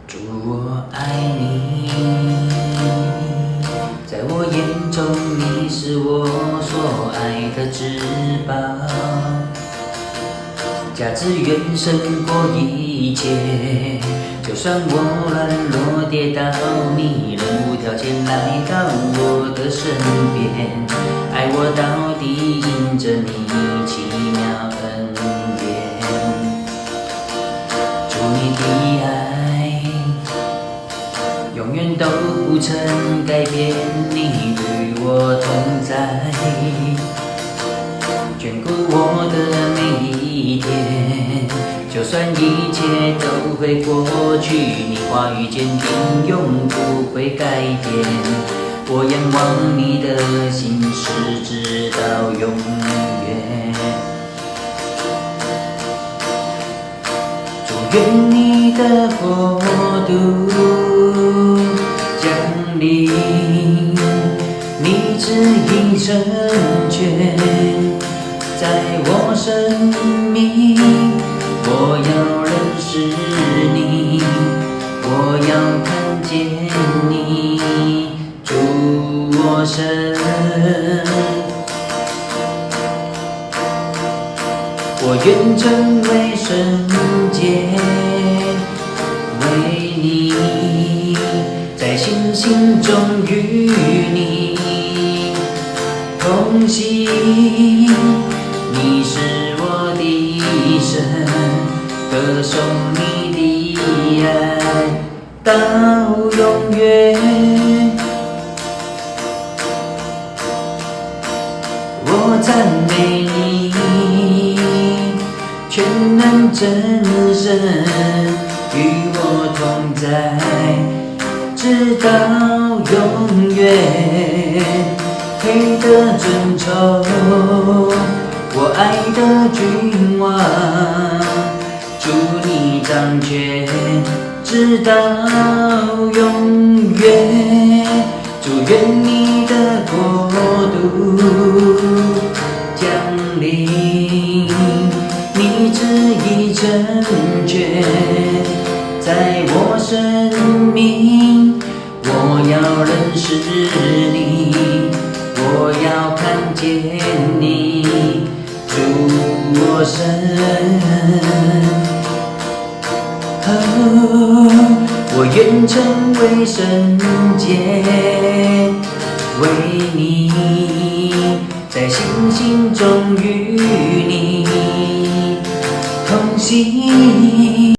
主，我爱你，在我眼中你是我所爱的至宝，价值远胜过一切。就算我软弱跌倒，你仍无条件来到我的身边，爱我到底，因着你奇妙恩典。主，你的爱永远都不曾改变，你与我同在，眷顾我的每一天。就算一切都会过去，你话语坚定，永不会改变。我仰望你的心事，直到永远。祝愿你的国度降临，你旨意成全在我生命。我要认识你，我要看见你，主我神。我愿成为圣洁，为你，在信心中与你同行。你是我的神，歌颂你的爱到永远。我赞美你，全能真神与我同在，直到永远。配得尊崇，我爱的君王，主你掌权，直到永远。祝愿你的国度降临，你旨意成全在我生命。我要认识你，我要看见你，主我神。我愿成为圣洁，为你，在信心中与你同行。